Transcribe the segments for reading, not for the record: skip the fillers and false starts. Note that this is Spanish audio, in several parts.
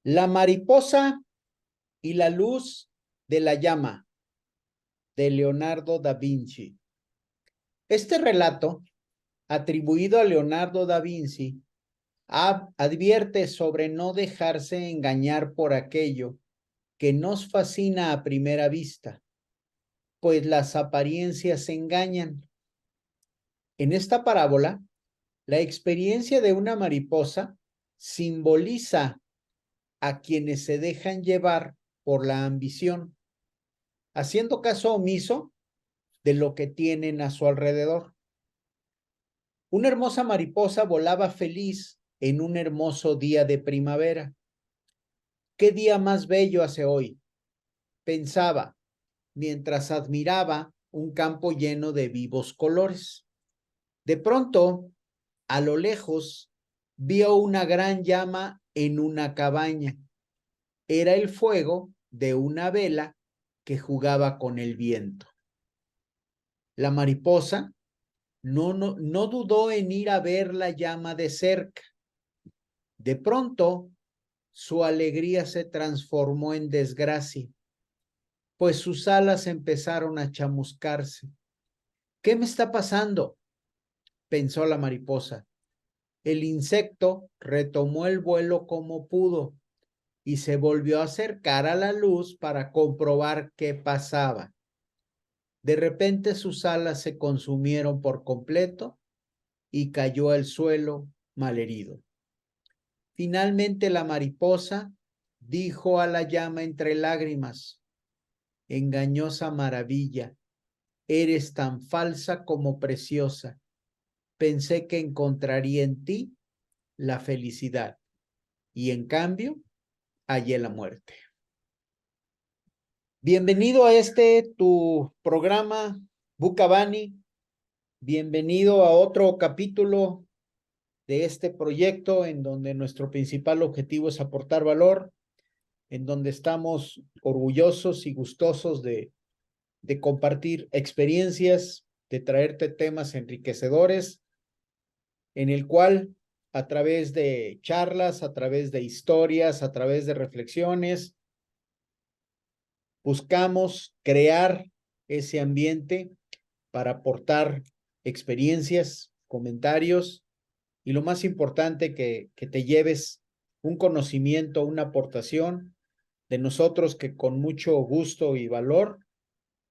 La mariposa y la luz de la llama, de Leonardo da Vinci. Este relato, atribuido a Leonardo da Vinci, advierte sobre no dejarse engañar por aquello que nos fascina a primera vista, pues las apariencias engañan. En esta parábola, la experiencia de una mariposa simboliza a quienes se dejan llevar por la ambición, haciendo caso omiso de lo que tienen a su alrededor. Una hermosa mariposa volaba feliz en un hermoso día de primavera. ¿Qué día más bello hace hoy?, pensaba, mientras admiraba un campo lleno de vivos colores. De pronto, a lo lejos, vio una gran llama en una cabaña. Era el fuego de una vela que jugaba con el viento. La mariposa no dudó en ir a ver la llama de cerca. De pronto, su alegría se transformó en desgracia, pues sus alas empezaron a chamuscarse. ¿Qué me está pasando?, pensó la mariposa. El insecto retomó el vuelo como pudo y se volvió a acercar a la luz para comprobar qué pasaba. De repente sus alas se consumieron por completo y cayó al suelo malherido. Finalmente la mariposa dijo a la llama entre lágrimas: engañosa maravilla, eres tan falsa como preciosa. Pensé que encontraría en ti la felicidad y en cambio hallé la muerte. Bienvenido a tu programa, Bucabani. Bienvenido a otro capítulo de este proyecto en donde nuestro principal objetivo es aportar valor, en donde estamos orgullosos y gustosos de compartir experiencias, de traerte temas enriquecedores, en el cual a través de charlas, a través de historias, a través de reflexiones, buscamos crear ese ambiente para aportar experiencias, comentarios y lo más importante, que te lleves un conocimiento, una aportación de nosotros que con mucho gusto y valor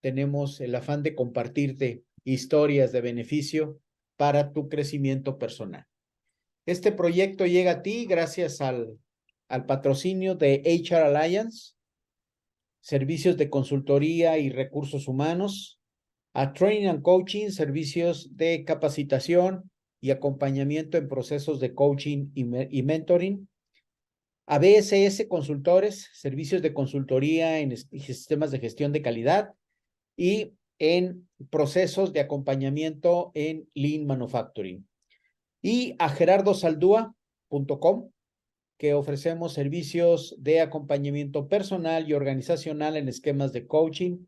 tenemos el afán de compartirte historias de beneficio para tu crecimiento personal. Este proyecto llega a ti gracias al patrocinio de HR Alliance, servicios de consultoría y recursos humanos, a Training and Coaching, servicios de capacitación y acompañamiento en procesos de coaching y mentoring, a BSS Consultores, servicios de consultoría en sistemas de gestión de calidad y en procesos de acompañamiento en Lean Manufacturing, y a gerardosaldúa.com, que ofrecemos servicios de acompañamiento personal y organizacional en esquemas de coaching,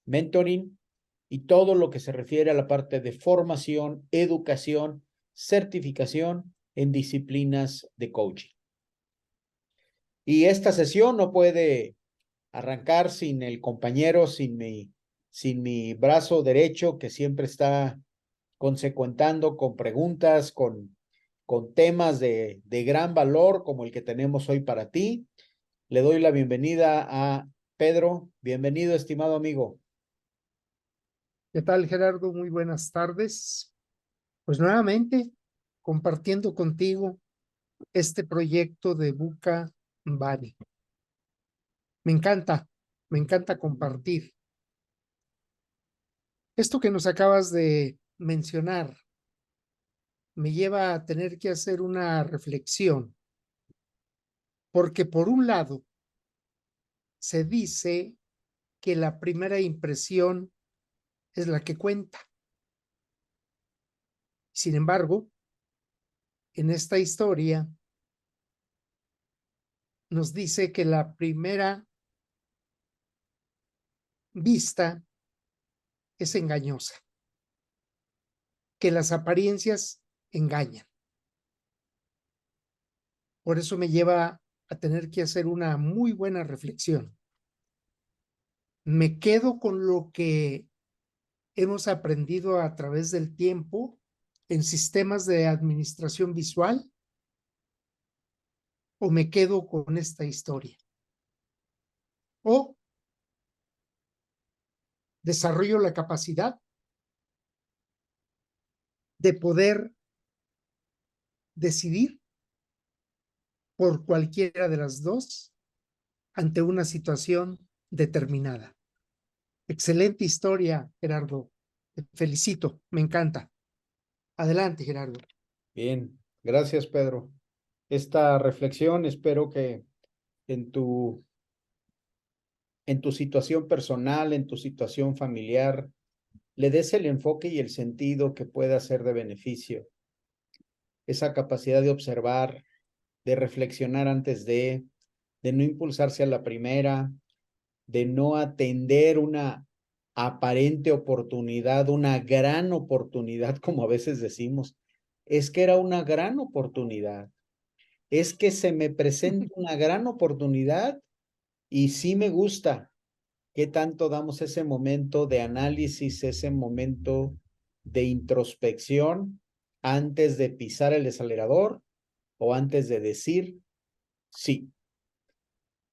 mentoring y todo lo que se refiere a la parte de formación, educación, certificación en disciplinas de coaching. Y esta sesión no puede arrancar sin el compañero, sin mi brazo derecho, que siempre está consecuentando con preguntas, con temas de gran valor como el que tenemos hoy para ti. Le doy la bienvenida a Pedro. Bienvenido, estimado amigo. ¿Qué tal, Gerardo? Muy buenas tardes. Pues nuevamente compartiendo contigo este proyecto de Buca Bani. Me encanta compartir. Esto que nos acabas de mencionar me lleva a tener que hacer una reflexión, porque por un lado se dice que la primera impresión es la que cuenta. Sin embargo, en esta historia nos dice que la primera vista es engañosa, que las apariencias engañan. Por eso me lleva a tener que hacer una muy buena reflexión. Me quedo con lo que hemos aprendido a través del tiempo en sistemas de administración visual o me quedo con esta historia. O desarrollo la capacidad de poder decidir por cualquiera de las dos ante una situación determinada. Excelente historia, Gerardo. Te felicito, me encanta. Adelante, Gerardo. Bien, gracias, Pedro. Esta reflexión espero que en tu situación personal, en tu situación familiar, le des el enfoque y el sentido que pueda ser de beneficio. Esa capacidad de observar, de reflexionar antes de no impulsarse a la primera, de no atender una aparente oportunidad, una gran oportunidad, como a veces decimos. Es que era una gran oportunidad. Es que se me presenta una gran oportunidad y sí me gusta. ¿Qué tanto damos ese momento de análisis, ese momento de introspección antes de pisar el acelerador o antes de decir sí?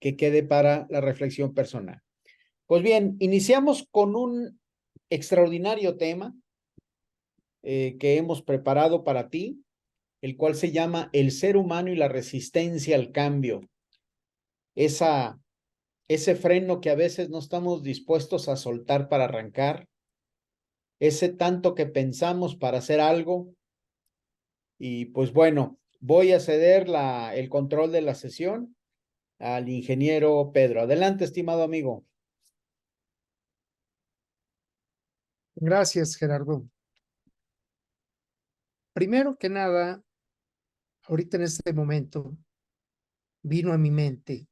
Que quede para la reflexión personal. Pues bien, iniciamos con un extraordinario tema que hemos preparado para ti, el cual se llama El ser humano y la resistencia al cambio. Ese freno que a veces no estamos dispuestos a soltar para arrancar, ese tanto que pensamos para hacer algo. Y pues bueno, voy a ceder el control de la sesión al ingeniero Pedro. Adelante, estimado amigo. Gracias, Gerardo. Primero que nada, ahorita en este momento vino a mi mente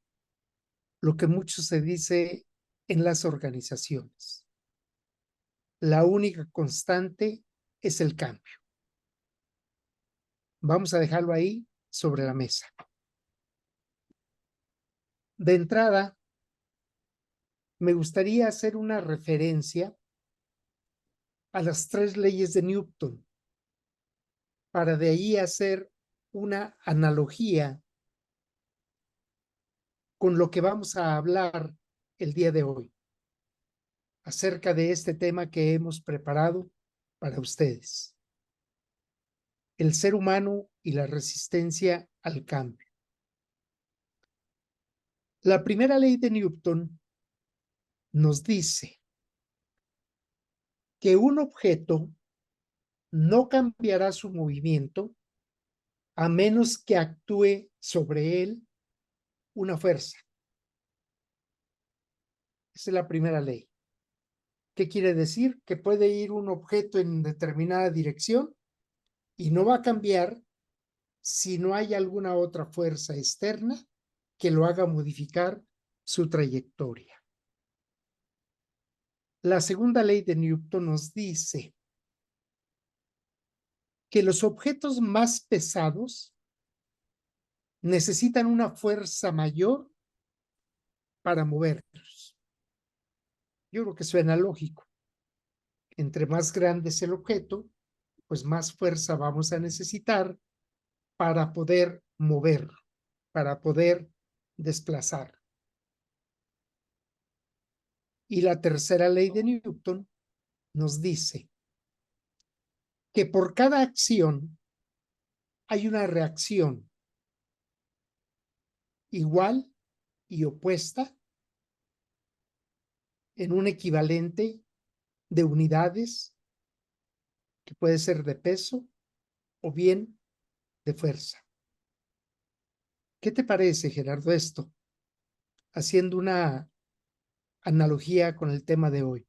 lo que mucho se dice en las organizaciones. La única constante es el cambio. Vamos a dejarlo ahí sobre la mesa. De entrada, me gustaría hacer una referencia a las 3 leyes de Newton para de ahí hacer una analogía con lo que vamos a hablar el día de hoy acerca de este tema que hemos preparado para ustedes. El ser humano y la resistencia al cambio. La primera ley de Newton nos dice que un objeto no cambiará su movimiento a menos que actúe sobre él una fuerza. Esa es la primera ley. ¿Qué quiere decir? Que puede ir un objeto en determinada dirección y no va a cambiar si no hay alguna otra fuerza externa que lo haga modificar su trayectoria. La segunda ley de Newton nos dice que los objetos más pesados necesitan una fuerza mayor para moverlos. Yo creo que suena lógico. Entre más grande es el objeto, pues más fuerza vamos a necesitar para poder moverlo, para poder desplazar. Y la tercera ley de Newton nos dice que por cada acción hay una reacción igual y opuesta en un equivalente de unidades que puede ser de peso o bien de fuerza. ¿Qué te parece, Gerardo, esto? Haciendo una analogía con el tema de hoy.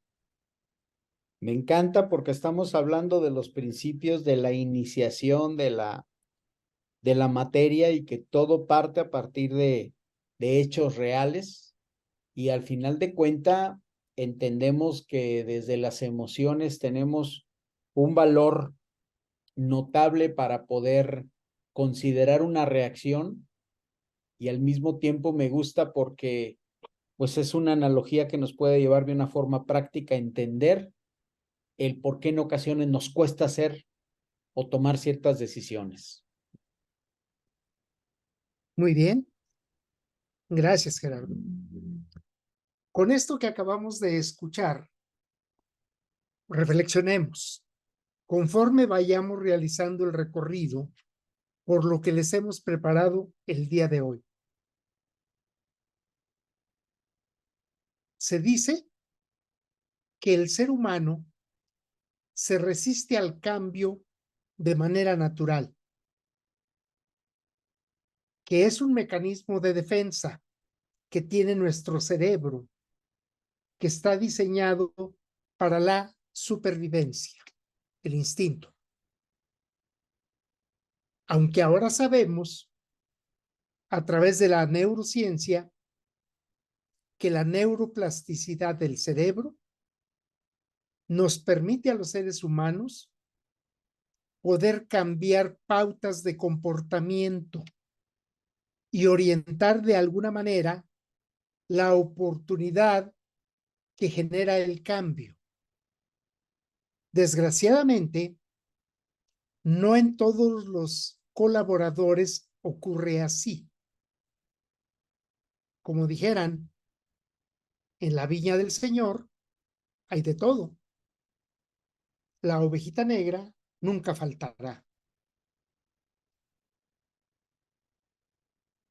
Me encanta porque estamos hablando de los principios de la iniciación de la materia y que todo parte a partir de hechos reales y al final de cuenta entendemos que desde las emociones tenemos un valor notable para poder considerar una reacción y al mismo tiempo me gusta porque pues es una analogía que nos puede llevar de una forma práctica a entender el por qué en ocasiones nos cuesta hacer o tomar ciertas decisiones. Muy bien. Gracias, Gerardo. Con esto que acabamos de escuchar, reflexionemos. Conforme vayamos realizando el recorrido por lo que les hemos preparado el día de hoy. Se dice que el ser humano se resiste al cambio de manera natural, que es un mecanismo de defensa que tiene nuestro cerebro, que está diseñado para la supervivencia, el instinto. Aunque ahora sabemos, a través de la neurociencia, que la neuroplasticidad del cerebro nos permite a los seres humanos poder cambiar pautas de comportamiento y orientar de alguna manera la oportunidad que genera el cambio. Desgraciadamente, no en todos los colaboradores ocurre así. Como dijeran, en la viña del Señor hay de todo. La ovejita negra nunca faltará.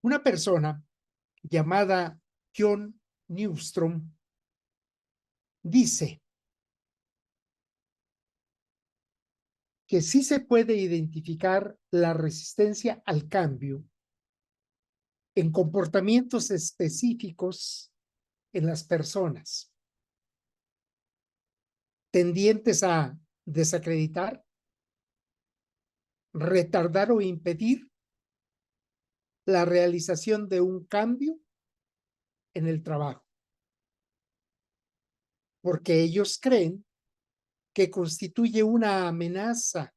Una persona llamada John Newstrom dice que sí se puede identificar la resistencia al cambio en comportamientos específicos en las personas, tendientes a desacreditar, retardar o impedir la realización de un cambio en el trabajo, porque ellos creen que constituye una amenaza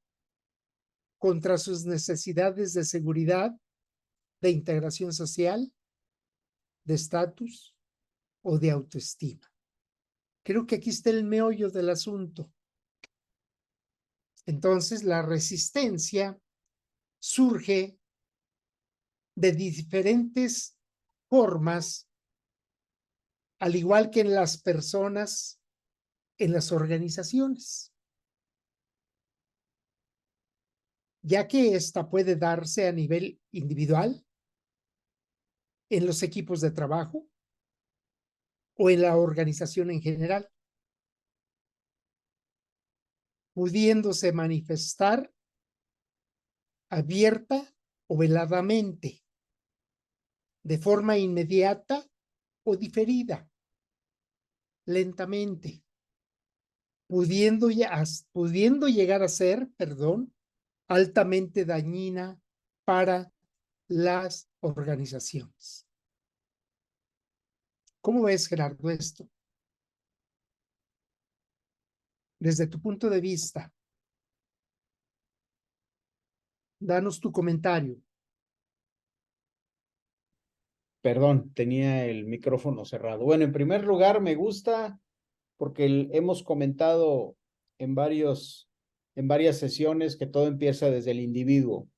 contra sus necesidades de seguridad, de integración social, de estatus o de autoestima. Creo que aquí está el meollo del asunto. Entonces, la resistencia surge de diferentes formas, al igual que en las personas, en las organizaciones, ya que esta puede darse a nivel individual, en los equipos de trabajo o en la organización en general, pudiéndose manifestar abierta o veladamente, de forma inmediata o diferida, lentamente, pudiendo llegar a ser, altamente dañina para las organizaciones. ¿Cómo ves, Gerardo, esto? Desde tu punto de vista, danos tu comentario. Perdón, tenía el micrófono cerrado. Bueno, en primer lugar, me gusta porque hemos comentado en varias sesiones que todo empieza desde el individuo,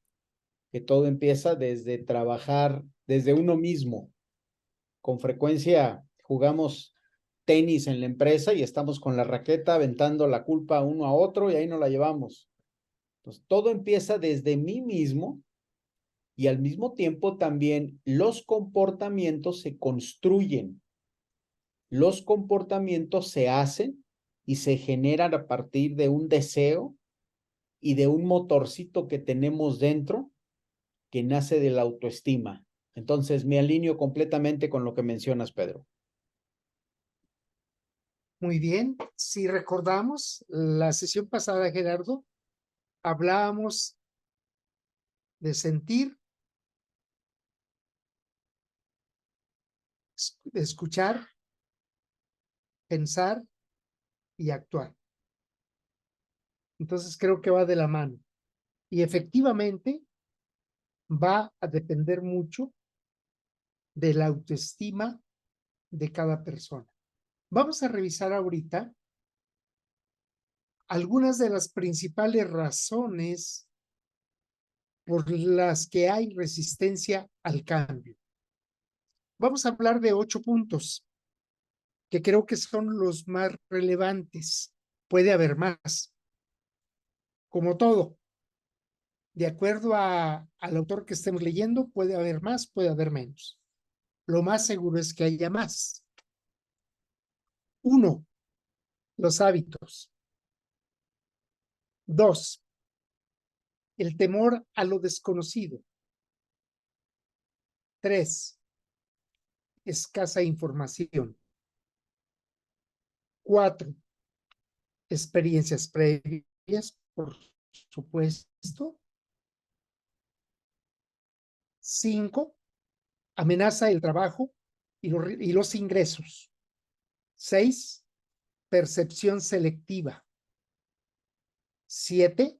que todo empieza desde trabajar desde uno mismo. Con frecuencia jugamos tenis en la empresa y estamos con la raqueta aventando la culpa uno a otro y ahí nos la llevamos. Entonces, todo empieza desde mí mismo y al mismo tiempo también los comportamientos se construyen. Los comportamientos se hacen y se generan a partir de un deseo y de un motorcito que tenemos dentro que nace de la autoestima. Entonces, me alineo completamente con lo que mencionas, Pedro. Muy bien, si recordamos la sesión pasada, Gerardo, hablábamos de sentir, escuchar, pensar y actuar. Entonces creo que va de la mano. Y efectivamente va a depender mucho de la autoestima de cada persona. Vamos a revisar ahorita algunas de las principales razones por las que hay resistencia al cambio. Vamos a hablar de 8 puntos que creo que son los más relevantes. Puede haber más. Como todo, de acuerdo al autor que estemos leyendo, puede haber más, puede haber menos. Lo más seguro es que haya más. 1, los hábitos. 2, el temor a lo desconocido. 3, escasa información. 4, experiencias previas, por supuesto. 5, amenaza el trabajo y los ingresos. 6, percepción selectiva. 7,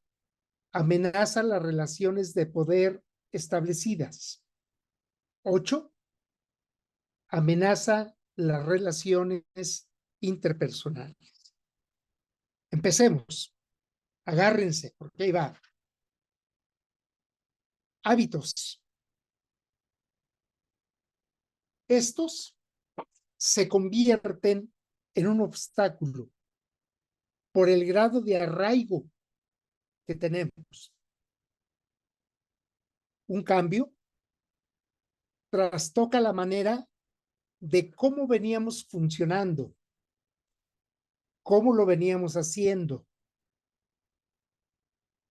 amenaza las relaciones de poder establecidas. 8, amenaza las relaciones interpersonales. Empecemos. Agárrense, porque ahí va. Hábitos. Estos se convierten en un obstáculo por el grado de arraigo que tenemos. Un cambio trastoca la manera de cómo veníamos funcionando, cómo lo veníamos haciendo,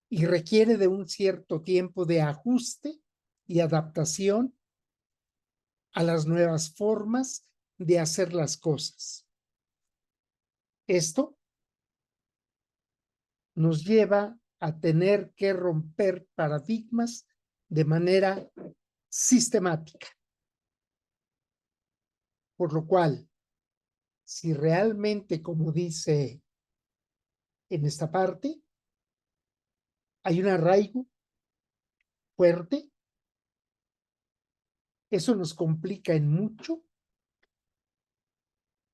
y requiere de un cierto tiempo de ajuste y adaptación a las nuevas formas de hacer las cosas. Esto nos lleva a tener que romper paradigmas de manera sistemática. Por lo cual, si realmente, como dice en esta parte, hay un arraigo fuerte, eso nos complica en mucho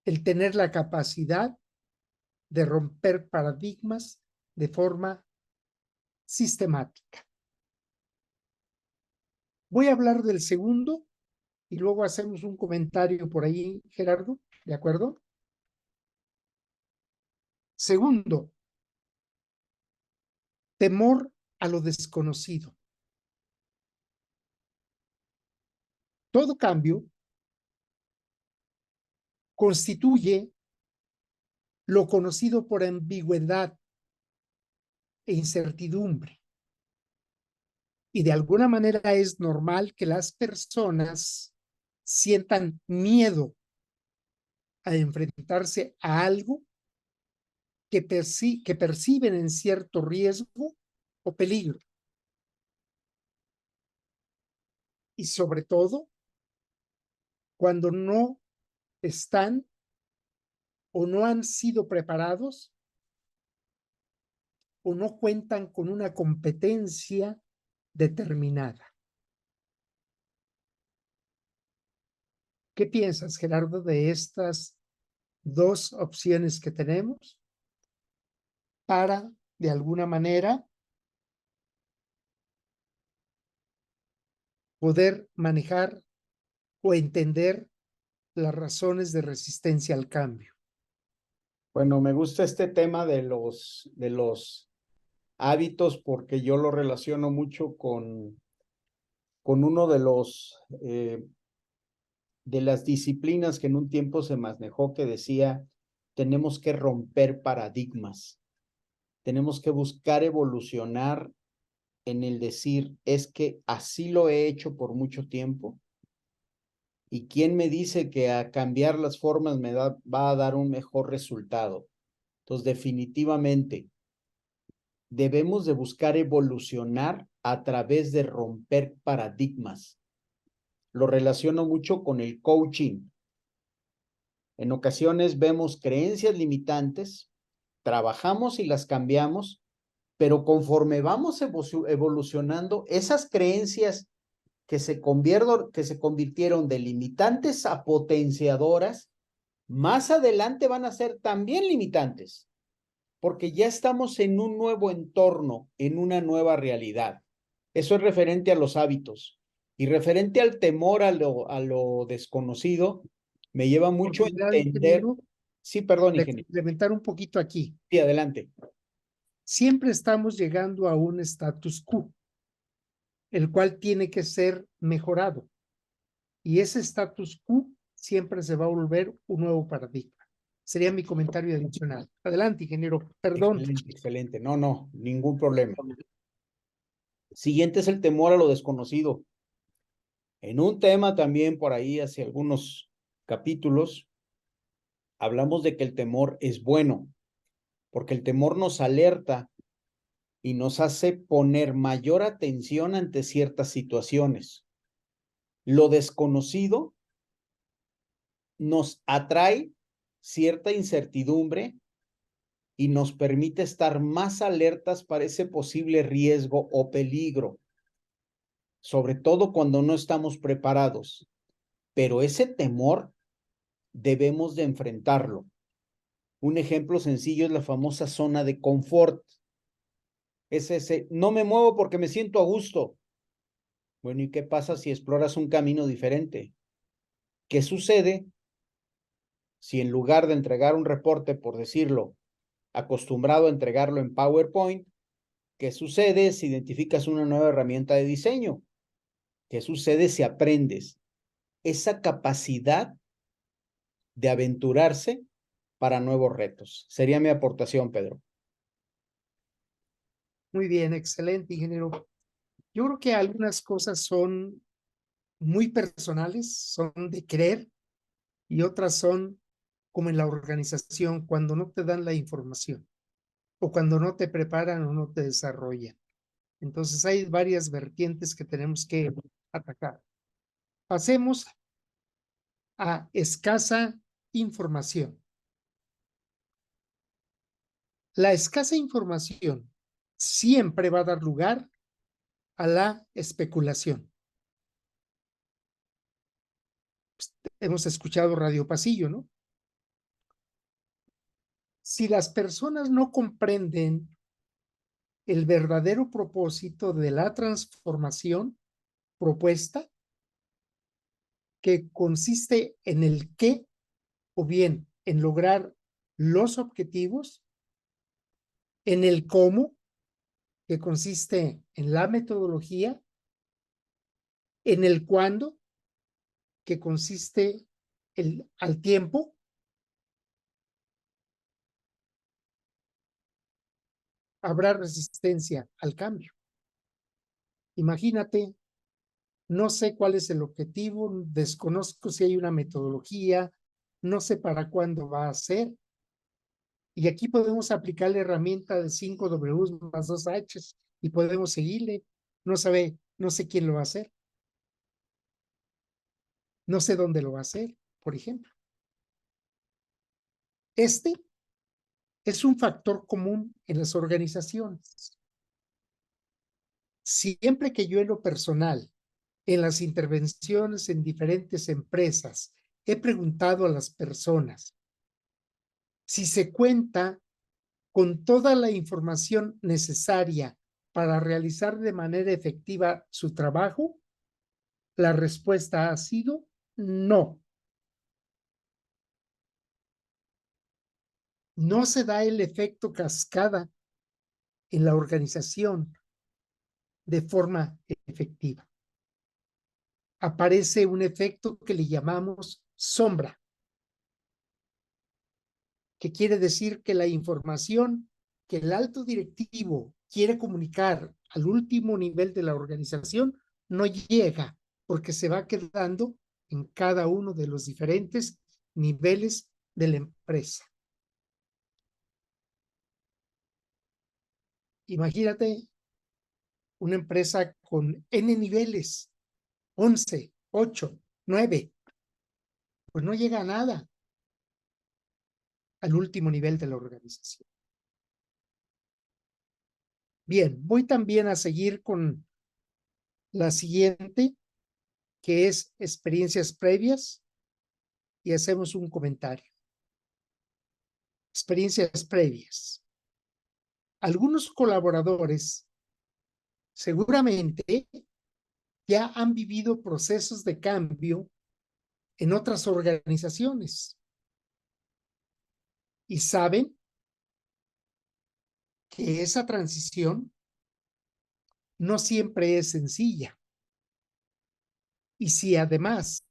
el tener la capacidad de romper paradigmas de forma sistemática. Voy a hablar del segundo y luego hacemos un comentario por ahí, Gerardo, ¿de acuerdo? Segundo, temor a lo desconocido. Todo cambio constituye lo conocido por ambigüedad e incertidumbre. Y de alguna manera es normal que las personas sientan miedo a enfrentarse a algo que perciben en cierto riesgo o peligro. Y sobre todo, cuando no están o no han sido preparados o no cuentan con una competencia determinada. ¿Qué piensas, Gerardo, de estas dos opciones que tenemos para, de alguna manera, poder manejar o entender las razones de resistencia al cambio? Bueno, me gusta este tema de los hábitos porque yo lo relaciono mucho con uno de las disciplinas que en un tiempo se manejó que decía, tenemos que romper paradigmas, tenemos que buscar evolucionar en el decir, es que así lo he hecho por mucho tiempo. ¿Y quién me dice que a cambiar las formas va a dar un mejor resultado? Entonces, definitivamente, debemos de buscar evolucionar a través de romper paradigmas. Lo relaciono mucho con el coaching. En ocasiones vemos creencias limitantes, trabajamos y las cambiamos, pero conforme vamos evolucionando, esas creencias que se convirtieron de limitantes a potenciadoras, más adelante van a ser también limitantes, porque ya estamos en un nuevo entorno, en una nueva realidad. Eso es referente a los hábitos. Y referente al temor a lo desconocido, me lleva mucho a entender. Ingeniero, Sí, perdón, de ingeniero. complementar un poquito aquí. Sí, adelante. Siempre estamos llegando a un status quo, el cual tiene que ser mejorado. Y ese status quo siempre se va a volver un nuevo paradigma. Sería mi comentario adicional. Adelante, ingeniero. Perdón. Excelente, excelente. No, no, ningún problema. Siguiente es el temor a lo desconocido. En un tema también por ahí, hace algunos capítulos, hablamos de que el temor es bueno, porque el temor nos alerta y nos hace poner mayor atención ante ciertas situaciones. Lo desconocido nos atrae cierta incertidumbre y nos permite estar más alertas para ese posible riesgo o peligro, sobre todo cuando no estamos preparados. Pero ese temor debemos de enfrentarlo. Un ejemplo sencillo es la famosa zona de confort. Es ese, no me muevo porque me siento a gusto. Bueno, ¿y qué pasa si exploras un camino diferente? ¿Qué sucede si en lugar de entregar un reporte, por decirlo, acostumbrado a entregarlo en PowerPoint, qué sucede si identificas una nueva herramienta de diseño? ¿Qué sucede si aprendes? Esa capacidad de aventurarse para nuevos retos. Sería mi aportación, Pedro. Muy bien, excelente, ingeniero. Yo creo que algunas cosas son muy personales, son de creer, y otras son como en la organización, cuando no te dan la información o cuando no te preparan o no te desarrollan. Entonces hay varias vertientes que tenemos que atacar. Pasemos a escasa información. La escasa información siempre va a dar lugar a la especulación. Hemos escuchado Radio Pasillo, ¿no? Si las personas no comprenden el verdadero propósito de la transformación propuesta, que consiste en el qué o bien en lograr los objetivos, en el cómo, que consiste en la metodología, en el cuándo, que consiste al tiempo, habrá resistencia al cambio. Imagínate, no sé cuál es el objetivo, desconozco si hay una metodología, no sé para cuándo va a ser. Y aquí podemos aplicar la herramienta de 5 Ws más 2Hs y podemos seguirle. No sé quién lo va a hacer. No sé dónde lo va a hacer, por ejemplo. Este es un factor común en las organizaciones. Siempre que yo en lo personal, en las intervenciones en diferentes empresas, he preguntado a las personas si se cuenta con toda la información necesaria para realizar de manera efectiva su trabajo, la respuesta ha sido no. No se da el efecto cascada en la organización de forma efectiva. Aparece un efecto que le llamamos sombra, que quiere decir que la información que el alto directivo quiere comunicar al último nivel de la organización no llega porque se va quedando en cada uno de los diferentes niveles de la empresa. Imagínate una empresa con N niveles, 11, 8, 9, pues no llega a nada al último nivel de la organización. Bien, voy también a seguir con la siguiente, que es experiencias previas, y hacemos un comentario. Experiencias previas. Algunos colaboradores seguramente ya han vivido procesos de cambio en otras organizaciones y saben que esa transición no siempre es sencilla. Y si además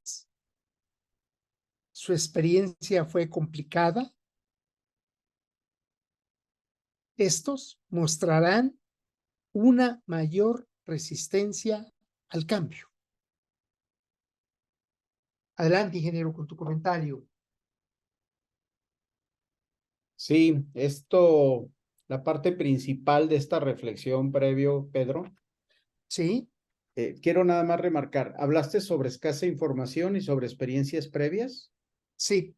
su experiencia fue complicada, estos mostrarán una mayor resistencia al cambio. Adelante, ingeniero, con tu comentario. Sí, la parte principal de esta reflexión previo, Pedro, Sí, quiero nada más remarcar, hablaste sobre escasa información y sobre experiencias previas. sí,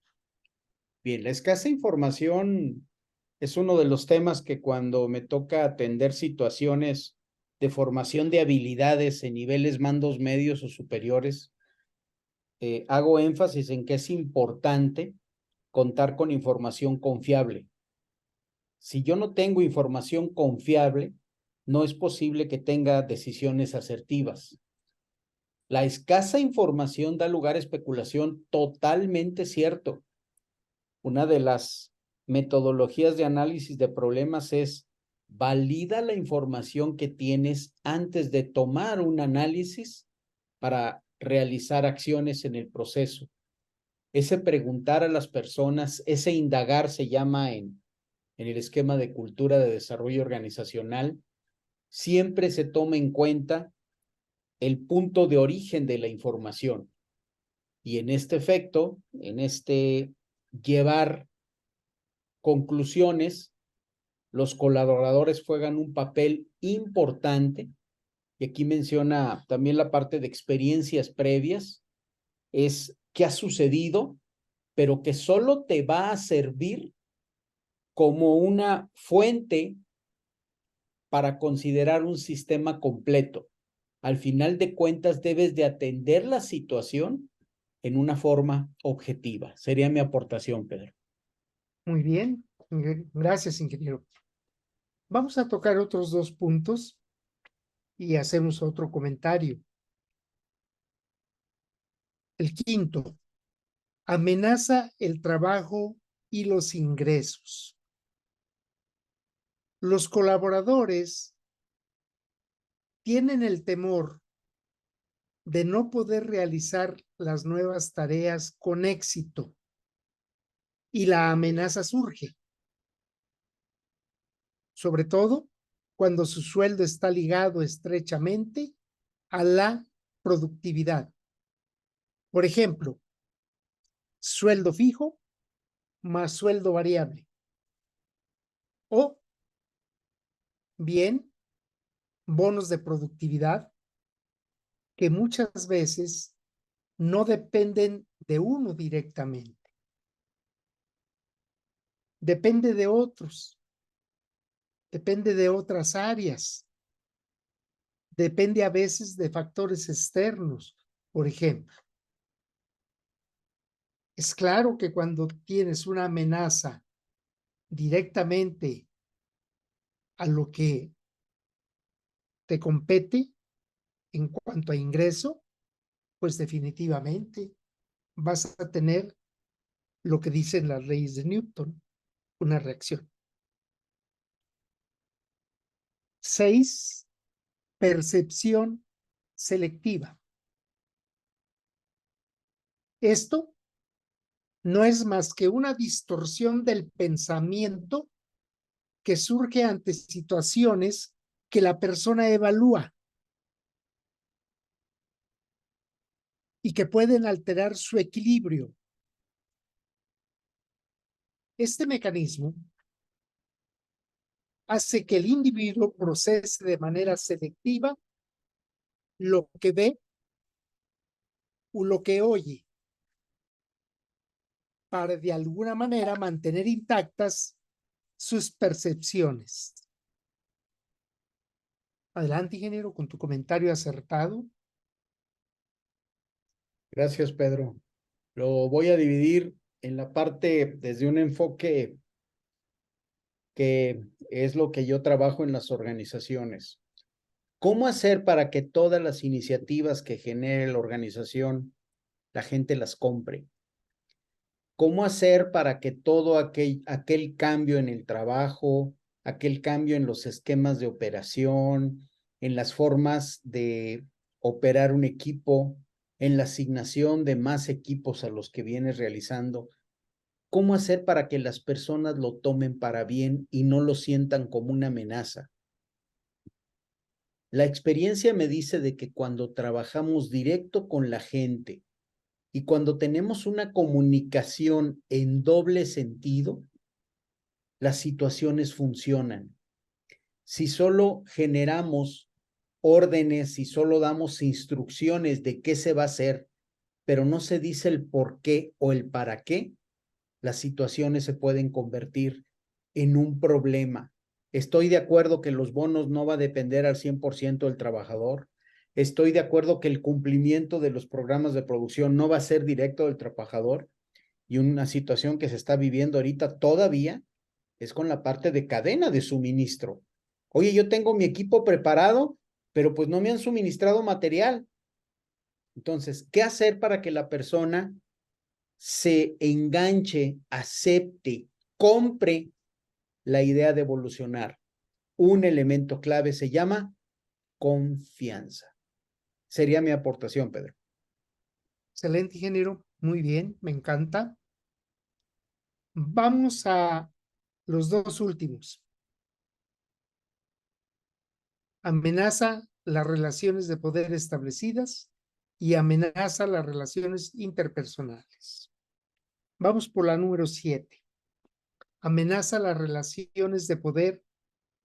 Bien, la escasa información es uno de los temas que cuando me toca atender situaciones de formación de habilidades en niveles mandos medios o superiores, hago énfasis en que es importante contar con información confiable. Si yo no tengo información confiable, no es posible que tenga decisiones asertivas. La escasa información da lugar a especulación, totalmente cierto. Una de las metodologías de análisis de problemas es valida la información que tienes antes de tomar un análisis para realizar acciones en el proceso. Ese preguntar a las personas, ese indagar se llama en el esquema de cultura de desarrollo organizacional, siempre se toma en cuenta el punto de origen de la información. Y en este efecto, en este llevar conclusiones, los colaboradores juegan un papel importante. Y aquí menciona también la parte de experiencias previas, es qué ha sucedido, pero que solo te va a servir como una fuente para considerar un sistema completo. Al final de cuentas, debes de atender la situación en una forma objetiva. Sería mi aportación, Pedro. muy bien. Gracias, ingeniero. Vamos a tocar otros dos puntos y hacemos otro comentario. El quinto, amenaza el trabajo y los ingresos. Los colaboradores tienen el temor de no poder realizar las nuevas tareas con éxito y la amenaza surge, sobre todo cuando su sueldo está ligado estrechamente a la productividad. Por ejemplo, sueldo fijo más sueldo variable. O bien, bonos de productividad que muchas veces no dependen de uno directamente. Depende de otros, depende de otras áreas, depende a veces de factores externos. Por ejemplo, es claro que cuando tienes una amenaza directamente a lo que te compete en cuanto a ingreso, pues definitivamente vas a tener lo que dicen las leyes de Newton, una reacción. 6, percepción selectiva. Esto no es más que una distorsión del pensamiento que surge ante situaciones que la persona evalúa y que pueden alterar su equilibrio. Este mecanismo hace que el individuo procese de manera selectiva lo que ve o lo que oye para de alguna manera mantener intactas sus percepciones. Adelante, ingeniero, con tu comentario acertado. Gracias, Pedro. Lo voy a dividir en la parte desde un enfoque que es lo que yo trabajo en las organizaciones. ¿Cómo hacer para que todas las iniciativas que genere la organización, la gente las compre? ¿Cómo hacer para que todo aquel cambio en el trabajo, aquel cambio en los esquemas de operación, en las formas de operar un equipo, en la asignación de más equipos a los que vienes realizando? ¿Cómo hacer para que las personas lo tomen para bien y no lo sientan como una amenaza? La experiencia me dice de que cuando trabajamos directo con la gente y cuando tenemos una comunicación en doble sentido, las situaciones funcionan. Si solo generamos órdenes, si solo damos instrucciones de qué se va a hacer, pero no se dice el por qué o el para qué, las situaciones se pueden convertir en un problema. Estoy de acuerdo que los bonos no va a depender al 100% del trabajador. Estoy de acuerdo que el cumplimiento de los programas de producción no va a ser directo del trabajador. Y una situación que se está viviendo ahorita todavía es con la parte de cadena de suministro. Oye, yo tengo mi equipo preparado, pero pues no me han suministrado material. Entonces, ¿qué hacer para que la persona se enganche, acepte, compre la idea de evolucionar? Un elemento clave se llama confianza. Sería mi aportación, Pedro. Excelente, ingeniero. Muy bien, me encanta. Vamos a los dos últimos. Amenaza las relaciones de poder establecidas y amenaza las relaciones interpersonales. Vamos por la número 7. Amenaza las relaciones de poder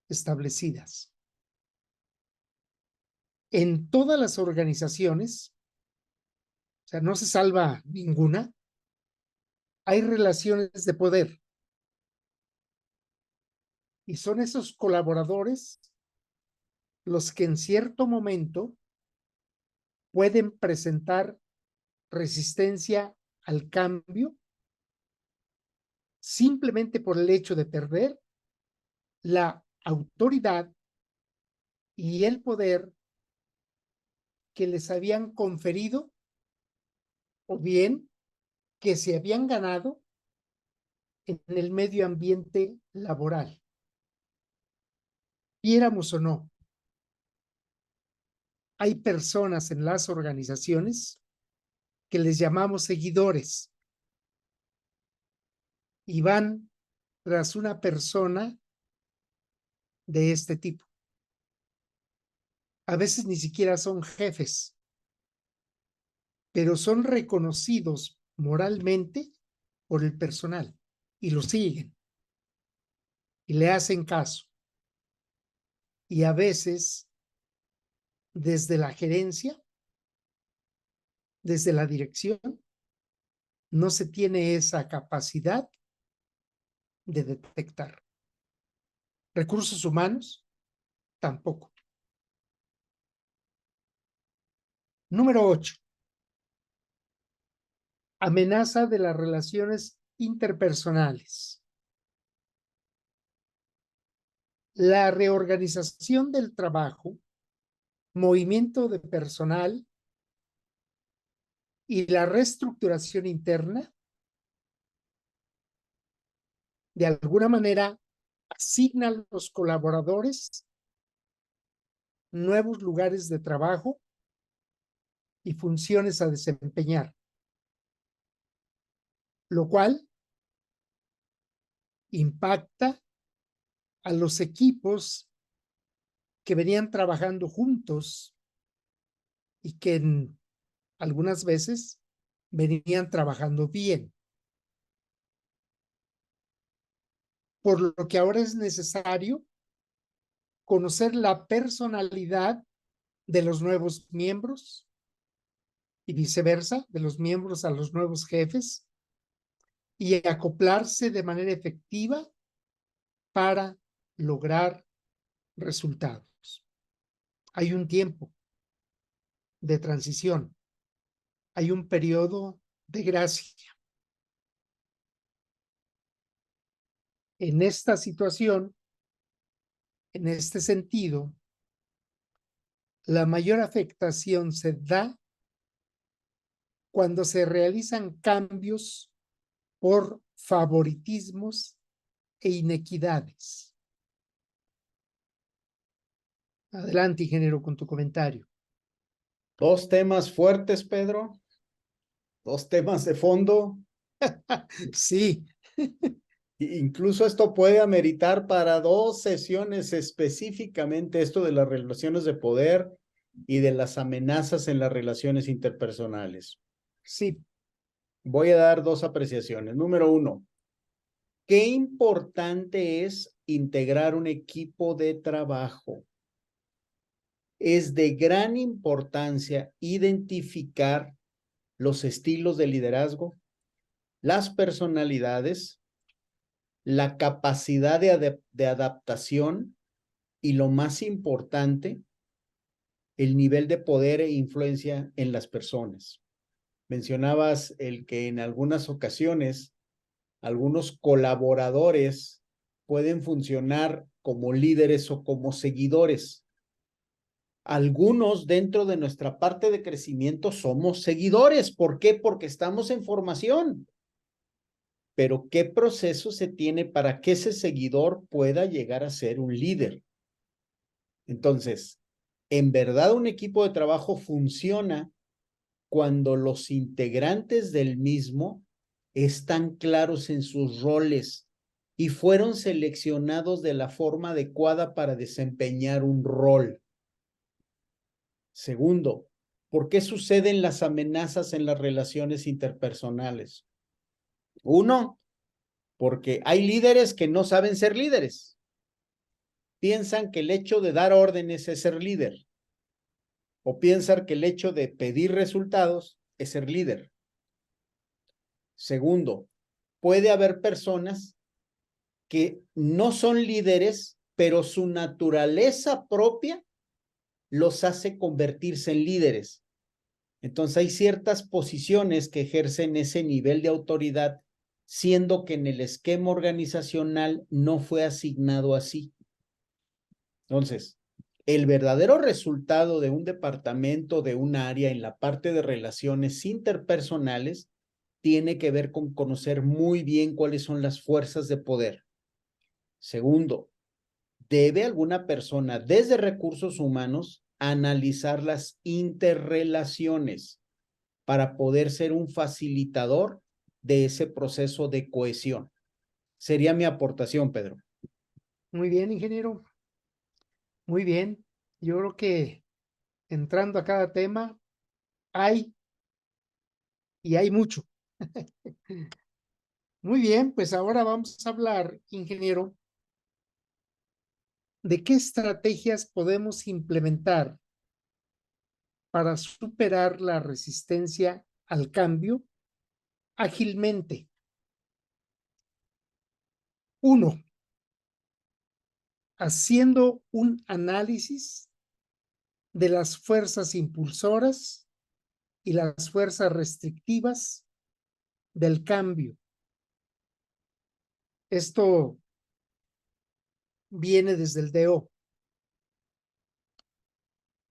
establecidas. En todas las organizaciones, o sea, no se salva ninguna, hay relaciones de poder. Y son esos colaboradores los que en cierto momento pueden presentar resistencia al cambio simplemente por el hecho de perder la autoridad y el poder que les habían conferido o bien que se habían ganado en el medio ambiente laboral. Viéramos o no, hay personas en las organizaciones que les llamamos seguidores y van tras una persona de este tipo. A veces ni siquiera son jefes, pero son reconocidos moralmente por el personal y lo siguen y le hacen caso. Y a veces, desde la gerencia, desde la dirección, no se tiene esa capacidad de detectar. Recursos humanos, tampoco. Número 8. Amenaza de las relaciones interpersonales. La reorganización del trabajo, movimiento de personal y la reestructuración interna, de alguna manera, asigna a los colaboradores nuevos lugares de trabajo y funciones a desempeñar, lo cual impacta a los equipos que venían trabajando juntos y que algunas veces venían trabajando bien. Por lo que ahora es necesario conocer la personalidad de los nuevos miembros y viceversa, de los miembros a los nuevos jefes, y acoplarse de manera efectiva para lograr resultados. Hay un tiempo de transición, hay un periodo de gracia. En esta situación, en este sentido, la mayor afectación se da cuando se realizan cambios por favoritismos e inequidades. Adelante, ingeniero, con tu comentario. Dos temas fuertes, Pedro. Dos temas de fondo. Sí, Incluso esto puede ameritar para dos sesiones específicamente esto de las relaciones de poder y de las amenazas en las relaciones interpersonales. sí, Voy a dar dos apreciaciones. Número uno, qué importante es integrar un equipo de trabajo. Es de gran importancia identificar los estilos de liderazgo, las personalidades, la capacidad de adaptación y lo más importante, el nivel de poder e influencia en las personas. Mencionabas el que en algunas ocasiones algunos colaboradores pueden funcionar como líderes o como seguidores. Algunos dentro de nuestra parte de crecimiento somos seguidores. ¿Por qué? Porque estamos en formación. Pero ¿qué proceso se tiene para que ese seguidor pueda llegar a ser un líder? Entonces, en verdad un equipo de trabajo funciona cuando los integrantes del mismo están claros en sus roles y fueron seleccionados de la forma adecuada para desempeñar un rol. Segundo, ¿por qué suceden las amenazas en las relaciones interpersonales? Uno, porque hay líderes que no saben ser líderes. Piensan que el hecho de dar órdenes es ser líder. O piensan que el hecho de pedir resultados es ser líder. Segundo, puede haber personas que no son líderes, pero su naturaleza propia los hace convertirse en líderes. Entonces hay ciertas posiciones que ejercen ese nivel de autoridad, siendo que en el esquema organizacional no fue asignado así. Entonces, el verdadero resultado de un departamento, de un área en la parte de relaciones interpersonales, tiene que ver con conocer muy bien cuáles son las fuerzas de poder. Segundo, ¿debe alguna persona desde recursos humanos analizar las interrelaciones para poder ser un facilitador de ese proceso de cohesión? Sería mi aportación, Pedro. muy bien, ingeniero. Muy bien. Yo creo que entrando a cada tema, hay y hay mucho. Muy bien, pues ahora vamos a hablar, ingeniero, de qué estrategias podemos implementar para superar la resistencia al cambio ágilmente. Uno, haciendo un análisis de las fuerzas impulsoras y las fuerzas restrictivas del cambio. Esto viene desde el DO,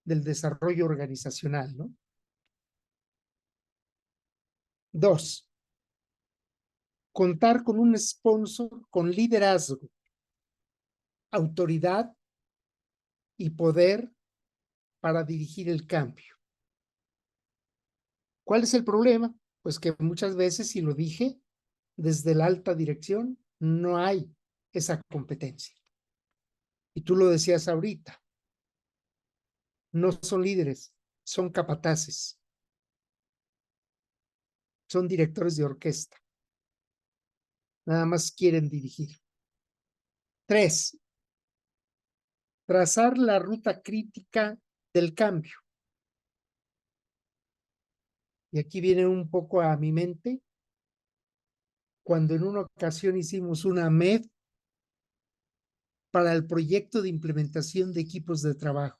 del desarrollo organizacional, ¿no? Dos, contar con un sponsor con liderazgo, autoridad y poder para dirigir el cambio. ¿Cuál es el problema? Pues que muchas veces, y lo dije, desde la alta dirección no hay esa competencia. Y tú lo decías ahorita, no son líderes, son capataces, son directores de orquesta, nada más quieren dirigir. Tres, trazar la ruta crítica del cambio. Y aquí viene un poco a mi mente cuando en una ocasión hicimos una MED para el proyecto de implementación de equipos de trabajo.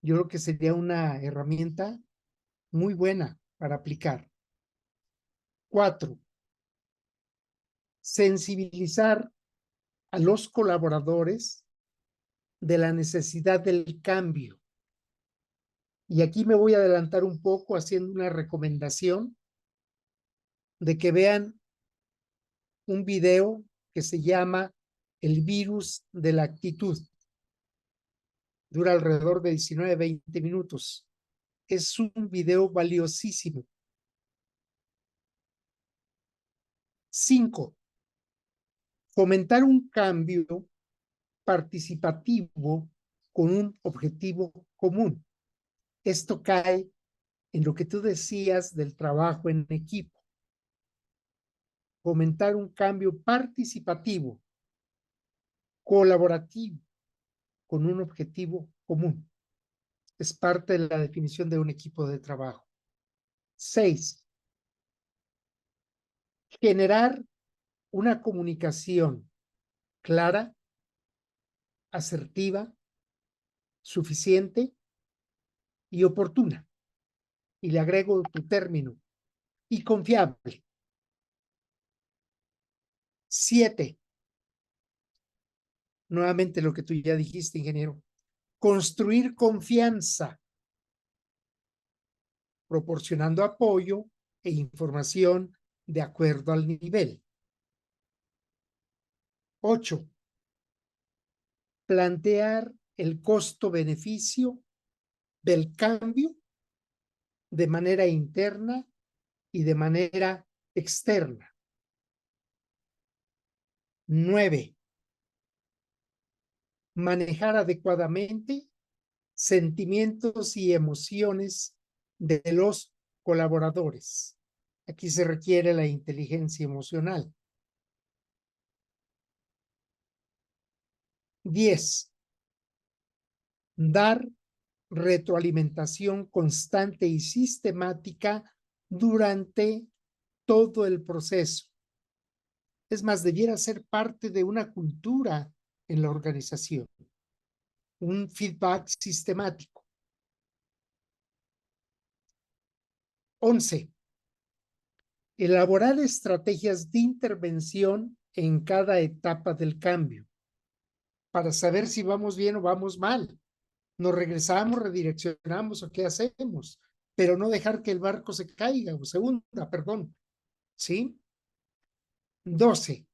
Yo creo que sería una herramienta muy buena para aplicar. 4, sensibilizar a los colaboradores de la necesidad del cambio. Y aquí me voy a adelantar un poco haciendo una recomendación de que vean un video que se llama El virus de la actitud. Dura alrededor de 19-20 minutos. Es un video valiosísimo. 5, fomentar un cambio participativo con un objetivo común. Esto cae en lo que tú decías del trabajo en equipo. Fomentar un cambio participativo, colaborativo, con un objetivo común. Es parte de la definición de un equipo de trabajo. 6, generar una comunicación clara, asertiva, suficiente y oportuna. Y le agrego tu término, y confiable. 7, nuevamente lo que tú ya dijiste, ingeniero, construir confianza, proporcionando apoyo e información de acuerdo al nivel. 8, plantear el costo-beneficio del cambio de manera interna y de manera externa. 9, manejar adecuadamente sentimientos y emociones de los colaboradores. Aquí se requiere la inteligencia emocional. 10, dar retroalimentación constante y sistemática durante todo el proceso. Es más, debiera ser parte de una cultura en la organización, un feedback sistemático. 11, elaborar estrategias de intervención en cada etapa del cambio para saber si vamos bien o vamos mal. Nos regresamos, redireccionamos o qué hacemos, pero no dejar que el barco se caiga o se hunda, perdón. ¿Sí? 12,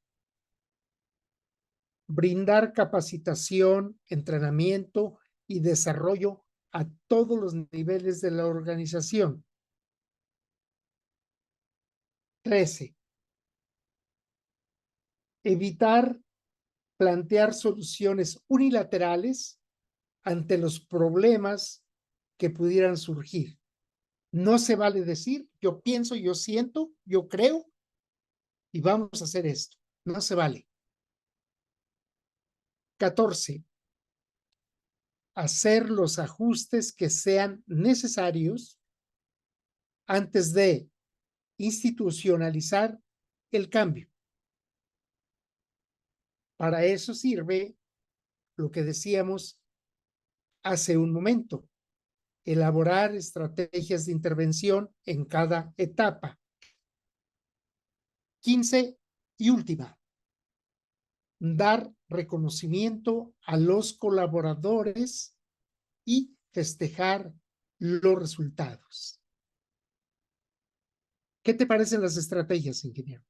brindar capacitación, entrenamiento y desarrollo a todos los niveles de la organización. 13, evitar plantear soluciones unilaterales ante los problemas que pudieran surgir. No se vale decir, yo pienso, yo siento, yo creo y vamos a hacer esto. No se vale. 14, hacer los ajustes que sean necesarios antes de institucionalizar el cambio. Para eso sirve lo que decíamos hace un momento, elaborar estrategias de intervención en cada etapa. 15 y última, dar reconocimiento a los colaboradores y festejar los resultados. ¿Qué te parecen las estrategias, ingeniero?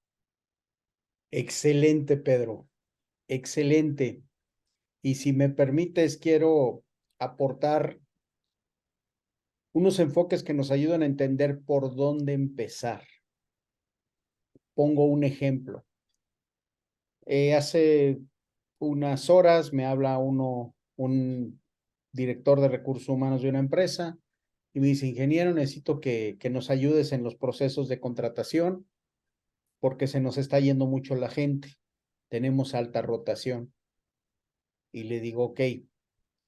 Excelente, Pedro. Excelente. Y si me permites, quiero aportar unos enfoques que nos ayudan a entender por dónde empezar. Pongo un ejemplo. Hace unas horas me habla un director de recursos humanos de una empresa y me dice, ingeniero, necesito que nos ayudes en los procesos de contratación porque se nos está yendo mucho la gente. Tenemos alta rotación. Y le digo, ok,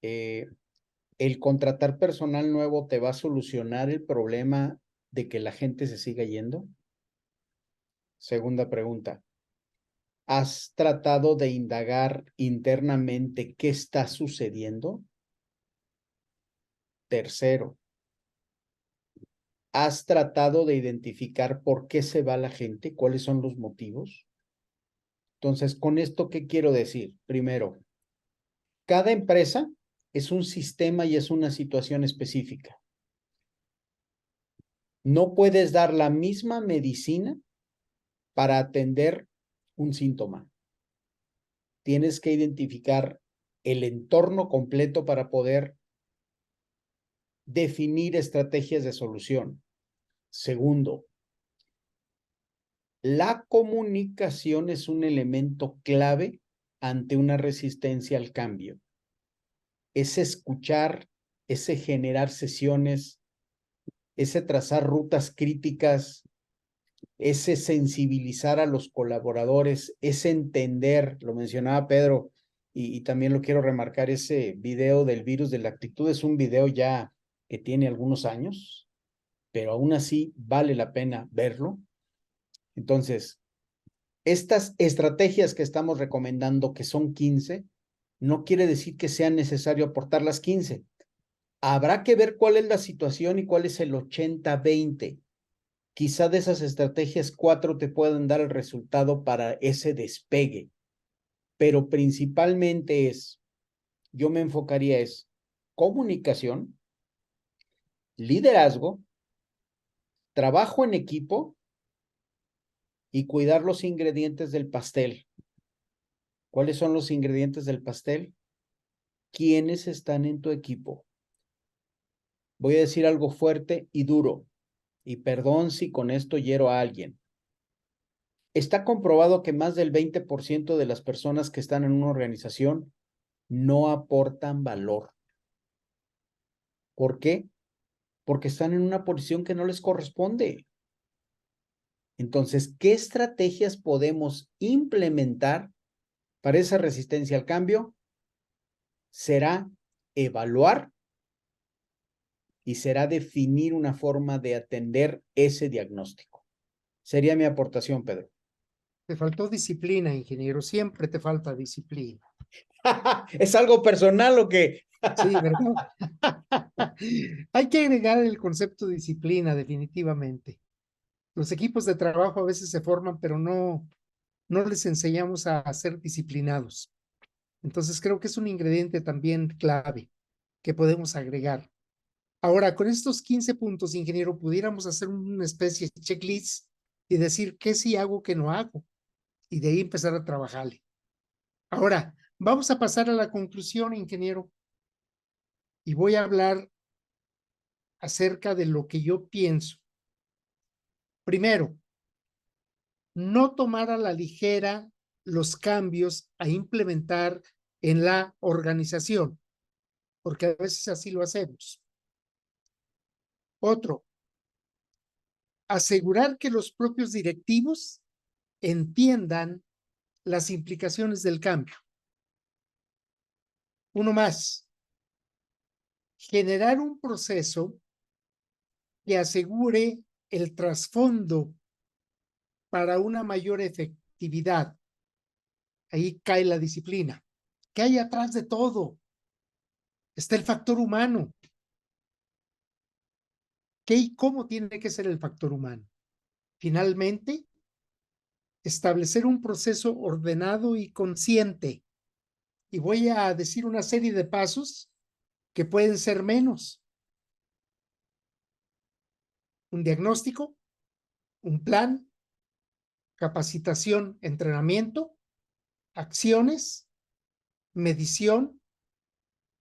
¿el contratar personal nuevo te va a solucionar el problema de que la gente se siga yendo? Segunda pregunta, ¿has tratado de indagar internamente qué está sucediendo? Tercero, ¿Has tratado de identificar por qué se va la gente? ¿Cuáles son los motivos? Entonces, ¿con esto qué quiero decir? Primero, cada empresa es un sistema y es una situación específica. No puedes dar la misma medicina para atender un síntoma. Tienes que identificar el entorno completo para poder definir estrategias de solución. Segundo, la comunicación es un elemento clave ante una resistencia al cambio. Ese escuchar, ese generar sesiones, ese trazar rutas críticas, ese sensibilizar a los colaboradores, ese entender, lo mencionaba Pedro, y también lo quiero remarcar, ese video del virus de la actitud es un video ya que tiene algunos años, pero aún así vale la pena verlo. Entonces, estas estrategias que estamos recomendando, que son 15, no quiere decir que sea necesario aportar las 15. Habrá que ver cuál es la situación y cuál es el 80-20. Quizá de esas estrategias 4 te puedan dar el resultado para ese despegue, pero principalmente yo me enfocaría comunicación, liderazgo, trabajo en equipo y cuidar los ingredientes del pastel. ¿Cuáles son los ingredientes del pastel? ¿Quiénes están en tu equipo? Voy a decir algo fuerte y duro, y perdón si con esto hiero a alguien. Está comprobado que más del 20% de las personas que están en una organización no aportan valor. ¿Por qué? Porque están en una posición que no les corresponde. Entonces, ¿qué estrategias podemos implementar para esa resistencia al cambio? Será evaluar y será definir una forma de atender ese diagnóstico. Sería mi aportación, Pedro. Te faltó disciplina, ingeniero. Siempre te falta disciplina. ¿Es algo personal o qué? Sí, ¿verdad? Hay que agregar el concepto de disciplina, definitivamente. Los equipos de trabajo a veces se forman, pero no les enseñamos a ser disciplinados. Entonces creo que es un ingrediente también clave que podemos agregar. Ahora, con estos 15 puntos, ingeniero, pudiéramos hacer una especie de checklist y decir qué sí hago, qué no hago, y de ahí empezar a trabajarle. Ahora, vamos a pasar a la conclusión, ingeniero, y voy a hablar acerca de lo que yo pienso. Primero, no tomar a la ligera los cambios a implementar en la organización, porque a veces así lo hacemos. Otro, asegurar que los propios directivos entiendan las implicaciones del cambio. Uno más, generar un proceso que asegure el trasfondo para una mayor efectividad. Ahí cae la disciplina. ¿Qué hay atrás de todo? Está el factor humano. ¿Qué y cómo tiene que ser el factor humano? Finalmente, establecer un proceso ordenado y consciente. Y voy a decir una serie de pasos que pueden ser menos. Un diagnóstico, un plan, capacitación, entrenamiento, acciones, medición,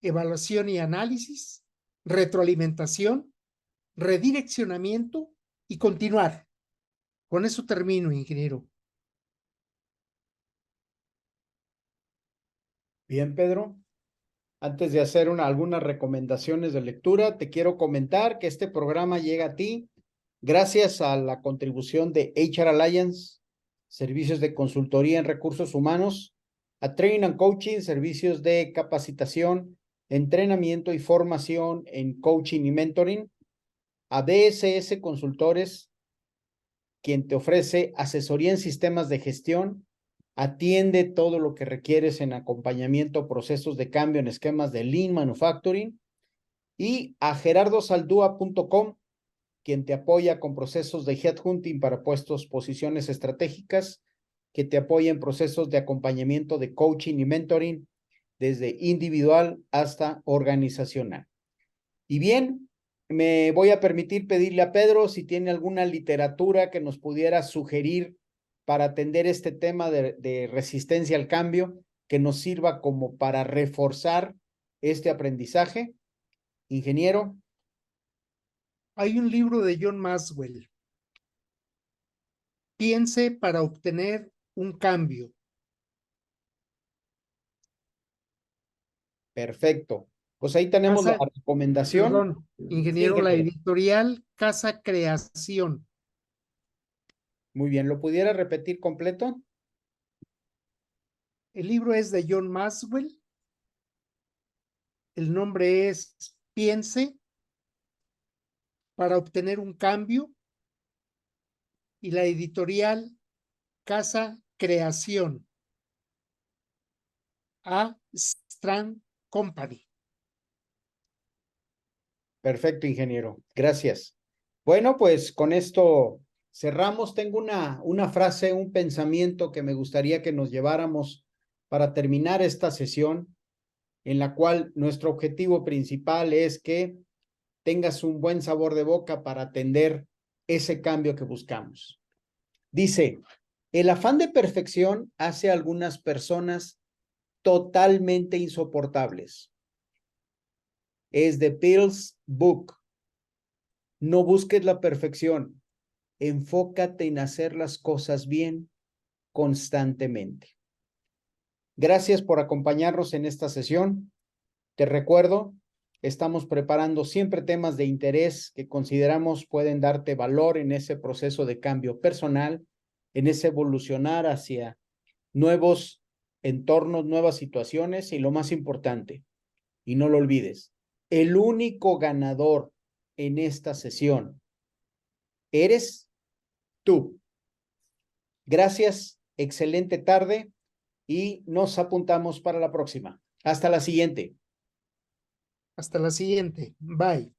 evaluación y análisis, retroalimentación, redireccionamiento y continuar. Con eso termino, ingeniero. Bien, Pedro. Antes de hacer algunas recomendaciones de lectura, te quiero comentar que este programa llega a ti gracias a la contribución de HR Alliance, servicios de consultoría en recursos humanos, a Training and Coaching, servicios de capacitación, entrenamiento y formación en coaching y mentoring, a DSS Consultores, quien te ofrece asesoría en sistemas de gestión, atiende todo lo que requieres en acompañamiento, procesos de cambio en esquemas de Lean Manufacturing, y a gerardosaldúa.com, quien te apoya con procesos de headhunting para posiciones estratégicas, que te apoya en procesos de acompañamiento de coaching y mentoring, desde individual hasta organizacional. Y bien, me voy a permitir pedirle a Pedro si tiene alguna literatura que nos pudiera sugerir para atender este tema de resistencia al cambio, que nos sirva como para reforzar este aprendizaje. Ingeniero. Hay un libro de John Maxwell, Piense para obtener un cambio. Perfecto. Pues ahí tenemos la recomendación. Perdón, ingeniero, la editorial Casa Creación. Muy bien, ¿lo pudiera repetir completo? El libro es de John Maxwell. El nombre es Piense para obtener un cambio y la editorial Casa Creación. A Strand Company. Perfecto, ingeniero. Gracias. Bueno, pues con esto cerramos. Tengo una frase, un pensamiento que me gustaría que nos lleváramos para terminar esta sesión, en la cual nuestro objetivo principal es que tengas un buen sabor de boca para atender ese cambio que buscamos. Dice, el afán de perfección hace a algunas personas totalmente insoportables. Es de Peel's Book. No busques la perfección, enfócate en hacer las cosas bien constantemente. Gracias por acompañarnos en esta sesión. Te recuerdo, estamos preparando siempre temas de interés que consideramos pueden darte valor en ese proceso de cambio personal, en ese evolucionar hacia nuevos entornos, nuevas situaciones y lo más importante, y no lo olvides, el único ganador en esta sesión eres tú. Gracias, excelente tarde y nos apuntamos para la próxima. Hasta la siguiente. Hasta la siguiente. Bye.